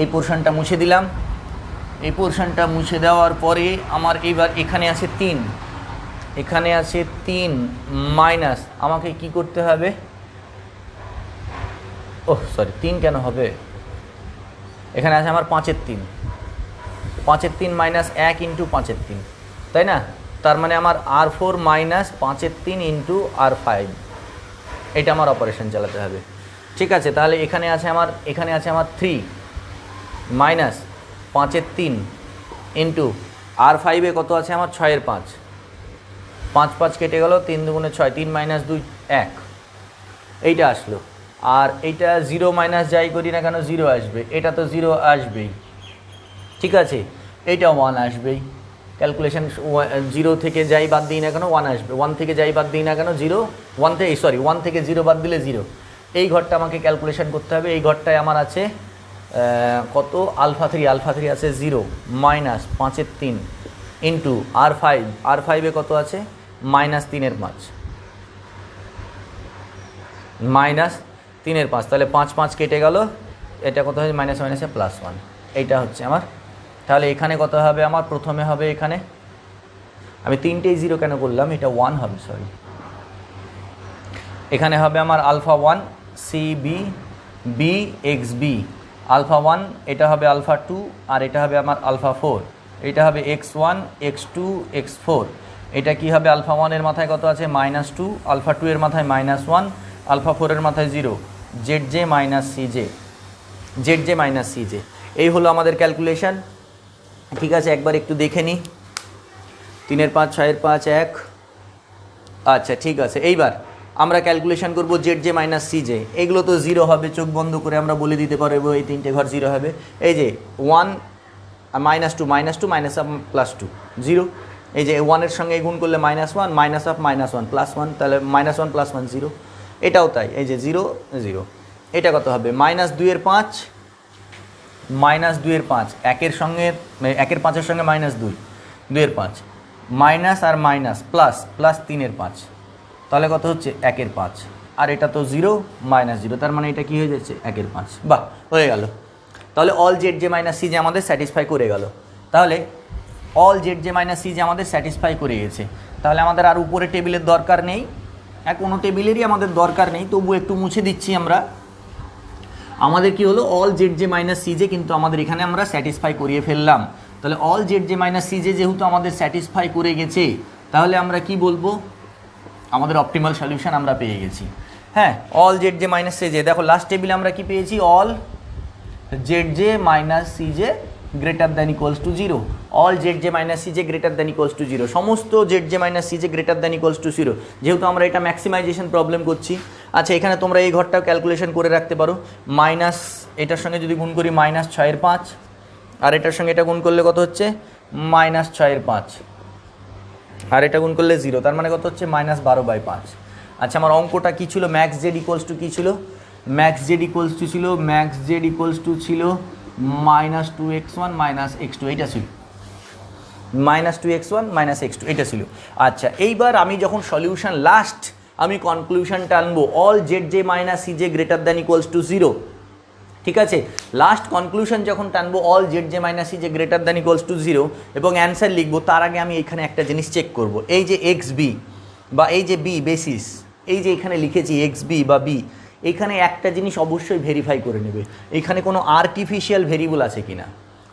এই পোর্শনটা মুছে দিলাম। এই পোর্শনটা মুছে দেওয়ার পরে আমার এবার এখানে আছে 3, এখানে আছে 3 মাইনাস, আমাকে কি করতে হবে? ওহ সরি, 3 কেন হবে? এখানে আছে আমার 5-এর 3, 5-এর 3 - 1 × 5-এর 3, তাই না? তার মানে আমার R4 - 5-এর 3 × R5, এটা আমার অপারেশন চালাতে হবে। ঠিক আছে, তাহলে এখানে আছে আমার 3 মাইনাস 5-এর 3 × R5-এ কত আছে আমার? 6-এর 5। 5 5 কেটে গেল, 3 2 6, 3 - 2 1, এইটা আসলো। আর এইটা 0 মাইনাস যাই করি না কেন 0 আসবে, এটা তো 0 আসবেই। ঠিক আছে, এইটা 1 আসবেই। ক্যালকুলেশন 0 থেকে যাই বাদ দিই না কেন 1 আসবে, 1 থেকে যাই বাদ দিই না কেন 0, 1 থেকে 0 বাদ দিলে 0। এই ঘরটা আমাকে ক্যালকুলেশন করতে হবে। এই ঘরটায় আমার আছে কত? আলফা 3 আছে 0 মাইনাস 5-এর 3 × R5-এ কত আছে? -3-এর 5, -3-এর 5। তাহলে 5 5 কেটে গেল, এটা কত হয়েছে? মাইনাসে মাইনাসে +1, এইটা হচ্ছে আমার। তাহলে এখানে কত হবে আমার? প্রথমে হবে এখানে, আমি 3টেই 0 কেন করলাম? এটা 1 হবে, সরি। এখানে হবে আমার আলফা 1 CB BXB, আলফা 1 এটা হবে আলফা 2, আর এটা হবে আমার আলফা 4, এটা হবে x1 x2 x4, এটা কি হবে আলফা 1 এর মাথায় কত আছে -2, আলফা 2 এর মাথায় -1, আলফা 4 এর মাথায় 0, zj মাইনাস সিজে। এই হলো আমাদের ক্যালকুলেশন। ঠিক আছে, একবার একটু দেখে নিই। 3 এর 5 6 এর 5 1, আচ্ছা ঠিক আছে। এইবার আমরা ক্যালকুলেশন করব zj মাইনাস সিজে। এগুলো তো 0 হবে, চোখ বন্ধ করে আমরা বলে দিতে পারবো এই তিনটে ঘর 0 হবে। এই যে 1 -2 -2 মাইনাস আপ প্লাস 2 0, এই যে 1 এর সঙ্গে গুণ করলে -1 মাইনাস আপ -1 প্লাস 1, তাহলে -1 প্লাস 1 0, এটাও তাই, এই যে 0 0। এটা কত হবে -2 এর 5 -2 এর 5, 1 এর সঙ্গে 1 এর 5 এর সঙ্গে -2 2 এর 5 মাইনাস আর মাইনাস প্লাস প্লাস 3 এর 5, তাহলে কত হচ্ছে 1 এর 5, আর এটা তো 0 -0, তার মানে এটা কি হয়ে যাচ্ছে 1 এর 5। বাহ, হয়ে গেল। তাহলে অল zj মাইনাস সিজে আমাদের স্যাটিসফাই করে গেল। তাহলে অল zj মাইনাস সিজে আমাদের স্যাটিসফাই করে গেছে। তাহলে আমাদের আর উপরে টেবিলের দরকার নেই, কোনো টেবিলেরই আমাদের দরকার নেই, তবু একটু মুছে দিচ্ছি আমরা। আমাদের কি হলো অল zj মাইনাস সিজে, কিন্তু আমাদের এখানে আমরা স্যাটিসফাই করিয়ে ফেললাম। তাহলে অল zj মাইনাস সিজে যেহেতু আমাদের স্যাটিসফাই করে গেছে, তাহলে আমরা কি বলবো, আমাদের অপটিমাল সলিউশন আমরা পেয়ে গেছি। হ্যাঁ, অল zj মাইনাস সিজে, দেখো লাস্ট টেবিলে আমরা কি পেয়েছি, অল zj মাইনাস সিজে greater than equals to 0, all zj minus সিজে গ্রেটার দ্যান ইকুয়ালস টু 0, সমস্ত zj মাইনাস সিজে গ্রেটার দ্যান ইকুয়ালস টু 0, যেহেতু আমরা এটা ম্যাক্সিমাইজেশন প্রবলেম করছি। আচ্ছা, এখানে তোমরা এই ঘরটাও ক্যালকুলেশন করে রাখতে পারো। মাইনাস এটার সঙ্গে যদি গুণ করি -6 এর 5, আর এটার সঙ্গে এটা গুণ করলে কত হচ্ছে -6 এর 5, আর এটা গুণ করলে 0, তার মানে কত হচ্ছে -12/5। আচ্ছা, আমার অঙ্কটা কী ছিল, ম্যাক্স জেড ইকুয়ালস টু কী ছিল, ম্যাক্স জেড ইকুয়ালস টু ছিল ছিল -2x1 -x2, এইটা ছিল -2x1 -x2, এটা ছিল। আচ্ছা, এইবার আমি যখন সলিউশন লাস্ট আমি কনক্লুশনটা আনবো অল zj মাইনাস সিজে গ্রেটার দ্যান ইকুয়ালস টু 0। ঠিক আছে, লাস্ট কনক্লুশন যখন টানবো অল zj মাইনাস সিজে গ্রেটার দ্যান ইকুয়ালস টু 0 এবং অ্যান্সার লিখবো, তার আগে আমি এখানে একটা জিনিস চেক করব। এই যে xb বা এই যে b বেসিস, এই যে এখানে লিখেছি xb বা b, এখানে একটা জিনিস অবশ্যই ভেরিফাই করে নেবে, এখানে কোনো আর্টিফিশিয়াল ভেরিয়েবল আছে কিনা।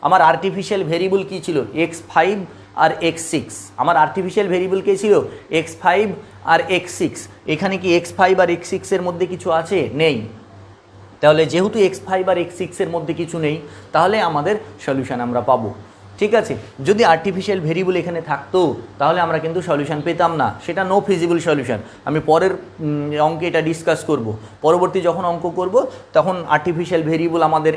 আমার আর্টিফিশিয়াল ভেরিয়েবল কী ছিল, x5 আর x6, আমার আর্টিফিশিয়াল ভেরিয়েবল কে ছিল x5 আর x6, এখানে কি x5 আর x6 এর মধ্যে কিছু আছে, নেই। তাহলে যেহেতু x5 আর x6 এর মধ্যে কিছু নেই, তাহলে আমাদের সলিউশন আমরা পাবো। ঠিক আছে, যদি আর্টিফিশিয়াল ভেরিয়েবল এখানে থাকতো তাহলে আমরা কিন্তু সলিউশন পেতাম না, সেটা নো ফিজিবল সলিউশন। আমি পরের অঙ্কে এটা ডিসকাস করব, পরবর্তী যখন অঙ্ক করব তখন আর্টিফিশিয়াল ভেরিয়েবল আমাদের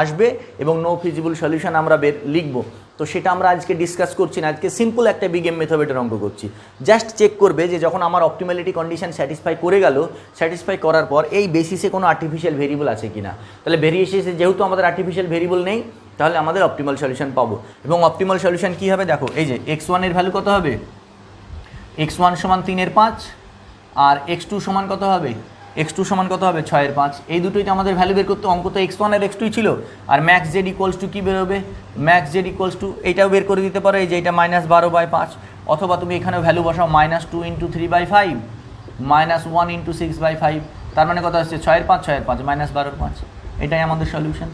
আসবে এবং নো ফিজিবল সলিউশন আমরা লিখব। তো সেটা আমরা আজকে ডিসকাস করছি না, আজকে সিম্পল একটা বিগ এম মেথডের অঙ্ক করছি। জাস্ট চেক করবে যে যখন আমার অপটিমালিটি কন্ডিশন স্যাটিসফাই করে গেল, স্যাটিসফাই করার পর এই বেসিসে কোনো আর্টিফিশিয়াল ভেরিয়েবল আছে কিনা। তাহলে বেরিয়েছে যেহেতু আমাদের আর্টিফিশিয়াল ভেরিয়েবল নেই, তাহলে আমাদের অপটিমাল সলিউশন পাবো। এবং অপটিমাল সলিউশন কী হবে, দেখো এই যে x1 এর ভ্যালু কত হবে, x1 সমান 3 এর 5, আর x2 সমান কত হবে, x2 সমান কত হবে 6 এর 5। এই দুটোই তো আমাদের ভ্যালু বের করতে, অঙ্ক তো x1 আর x2 ছিল। আর ম্যাক্স জেড ইকুয়ালস টু কী বেরোবে, ম্যাক্স জেড ইকুয়ালস টু এইটাও বের করে দিতে পারো, এই যে এটা -12/5, অথবা তুমি এখানে ভ্যালু বসাও -2 × 3/5 -1 × 6/5, তার মানে কত আসছে 6 এর 5 6 এর 5 -12/5। এটাই আমাদের সলিউশন।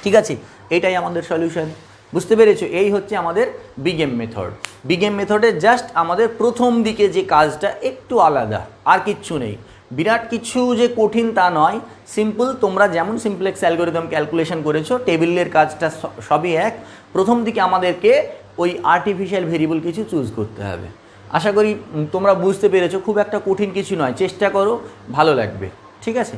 ঠিক আছে, এটাই আমাদের সলিউশন। বুঝতে পেরেছো, এই হচ্ছে আমাদের big M method. Big M মেথডে জাস্ট আমাদের প্রথম দিকে যে কাজটা একটু আলাদা, আর কিচ্ছু নেই, বিরাট কিছু যে কঠিন তা নয়, সিম্পল। তোমরা যেমন সিমপ্লেক্স অ্যালগরিদম ক্যালকুলেশন করেছো, টেবিলের কাজটা সবই এক। প্রথম দিকে আমাদেরকে ওই আর্টিফিশিয়াল ভেরিয়েবল কিছু চুজ করতে হবে। আশা করি তোমরা বুঝতে পেরেছো, খুব একটা কঠিন কিছু নয়, চেষ্টা করো, ভালো লাগবে। ঠিক আছে।